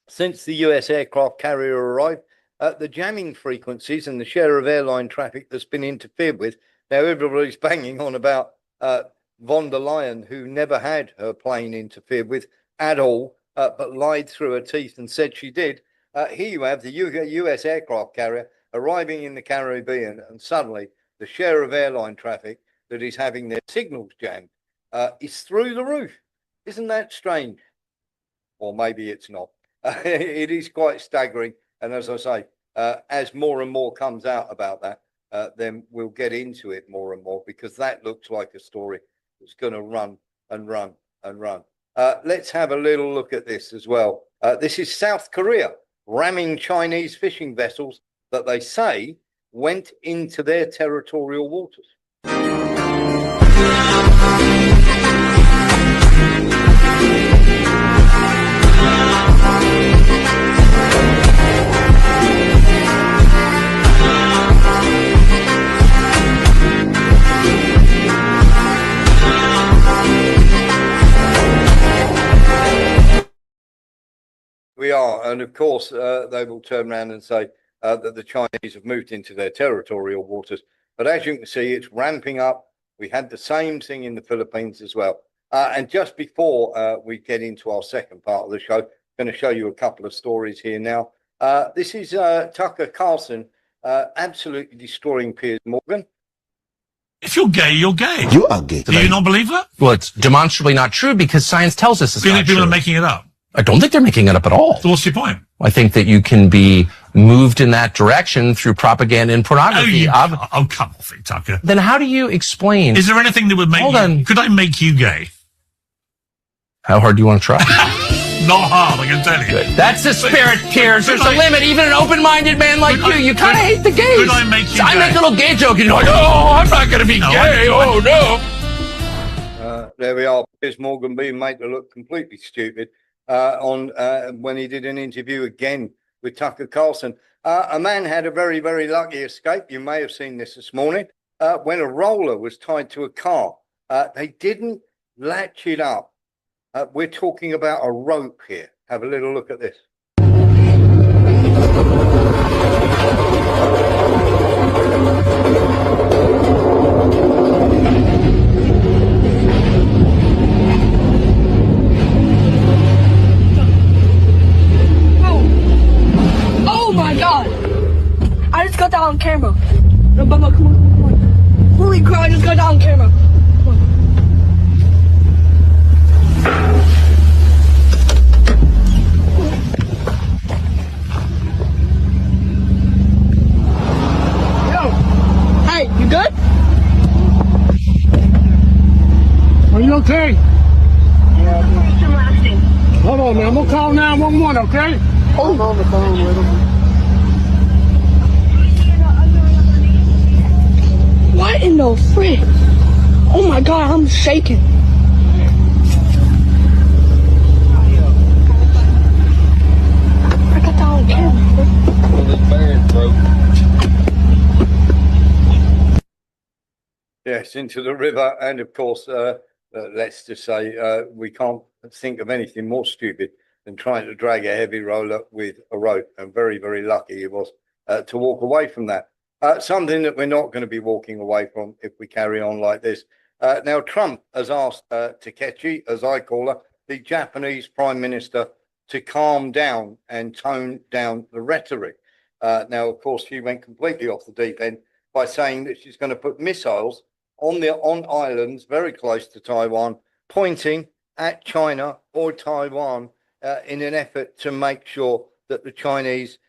since the US aircraft carrier arrived, the jamming frequencies and the share of airline traffic that's been interfered with. Now, everybody's banging on about von der Leyen, who never had her plane interfered with at all, but lied through her teeth and said she did. Here you have the US aircraft carrier arriving in the Caribbean, and suddenly the share of airline traffic that is having their signals jammed is through the roof. Isn't that strange? Or maybe it's not. It is quite staggering. And as I say, as more and more comes out about that, then we'll get into it more and more, because that looks like a story that's going to run and run and run. Let's have a little look at this as well. This is South Korea ramming Chinese fishing vessels that they say went into their territorial waters. We are, and of course, they will turn around and say that the Chinese have moved into their territorial waters. But as you can see, it's ramping up. We had the same thing in the Philippines as well. And just before we get into our second part of the show, I'm going to show you a couple of stories here now. This is Tucker Carlson absolutely destroying Piers Morgan. If you're gay, you're gay. You are gay. Do you not believe that? Well, it's demonstrably not true because science tells us it's Do you not think people true. are making it up? I don't think they're making it up at all. So what's your point? I think that you can be moved in that direction through propaganda and pornography. Oh, come off it, Tucker. Then how do you explain? Is there anything that would make you... Could I make you gay? How hard do you want to try? Not hard, I can tell you. Good. That's the spirit, Piers. There's a limit. Even an open-minded man like you kind of hate the gays. Could I make you I gay? make a little gay joke and you're like, oh, I'm not going to be gay. Oh, no. There we are. Piers Morgan being made to look completely stupid when he did an interview again with Tucker Carlson. A man had a very, very lucky escape. You may have seen this morning. When a roller was tied to a car, they didn't latch it up. We're talking about a rope here. Have a little look at this. Oh my God! I just got that on camera. No, Bubba, come on. Holy crap, I just got that on camera. Come on. Yo, hey, you good? Are you okay? Hold on, man. I'm gonna call 911, okay? I'm on the phone with him. What in the frick? Oh my God, I'm shaking. I got that on camera. Yes, into the river. And of course, let's just say we can't think of anything more stupid than trying to drag a heavy roller with a rope. And very, very lucky he was to walk away from that. Something that we're not going to be walking away from if we carry on like this. Now, Trump has asked Takeshi, as I call her, the Japanese Prime Minister, to calm down and tone down the rhetoric. Now, of course, she went completely off the deep end by saying that she's going to put missiles on islands very close to Taiwan, pointing at China or Taiwan in an effort to make sure that the Chinese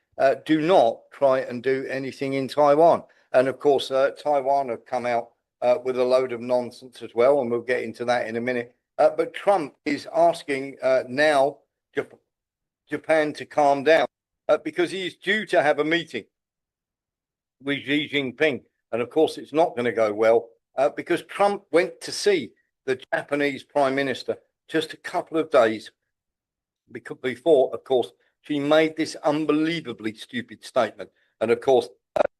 do not try and do anything in Taiwan. And of course, Taiwan have come out with a load of nonsense as well, and we'll get into that in a minute. But Trump is asking now Japan to calm down because he is due to have a meeting with Xi Jinping. And of course, it's not going to go well because Trump went to see the Japanese Prime Minister just a couple of days before, of course, she made this unbelievably stupid statement. And of course,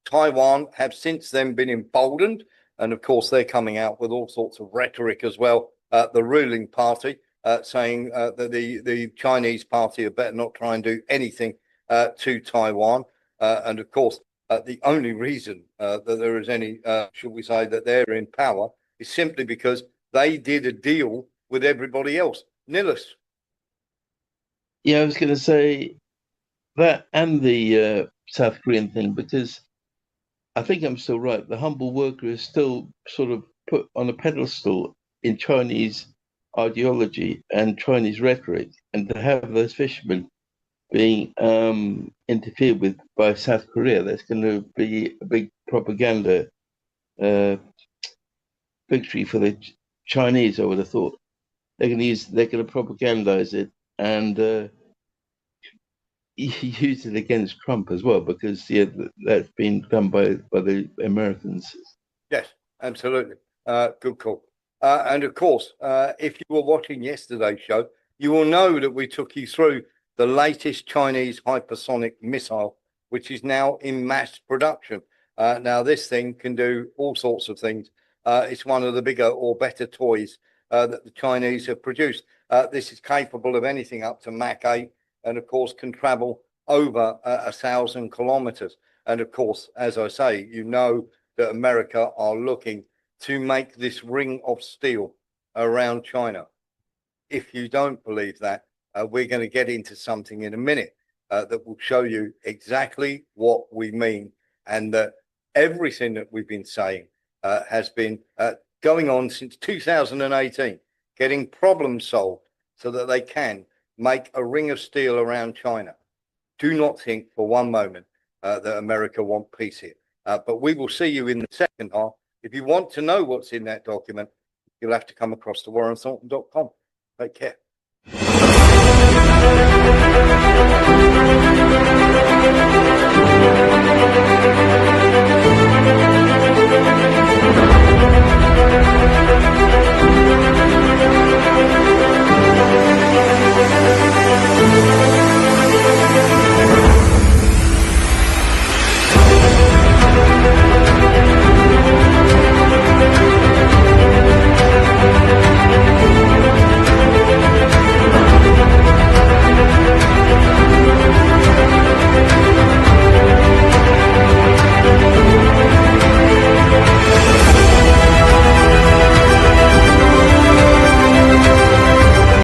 Taiwan have since then been emboldened. And of course, they're coming out with all sorts of rhetoric as well. The ruling party saying that the Chinese party had better not try and do anything to Taiwan. And of course, the only reason that there is any, should we say, that they're in power is simply because they did a deal with everybody else. Nillis. Yeah, I was going to say that and the South Korean thing, because I think I'm still right. The humble worker is still sort of put on a pedestal in Chinese ideology and Chinese rhetoric, and to have those fishermen being interfered with by South Korea, that's going to be a big propaganda victory for the Chinese. I would have thought they're going to propagandize it and use it against Trump as well, because that's been done by the Americans. Yes, absolutely. Good call. And of course, if you were watching yesterday's show, you will know that we took you through the latest Chinese hypersonic missile, which is now in mass production. Now, this thing can do all sorts of things. It's one of the bigger or better toys that the Chinese have produced. This is capable of anything up to Mach 8, and of course can travel over 1,000 kilometers. And of course, as I say, you know that America are looking to make this ring of steel around China. If you don't believe that, we're going to get into something in a minute that will show you exactly what we mean, and that everything that we've been saying has been going on since 2018, getting problems solved so that they can make a ring of steel around China. Do not think for one moment that America want peace here. But we will see you in the second half. If you want to know what's in that document, you'll have to come across to warrenthornton.com. Take care.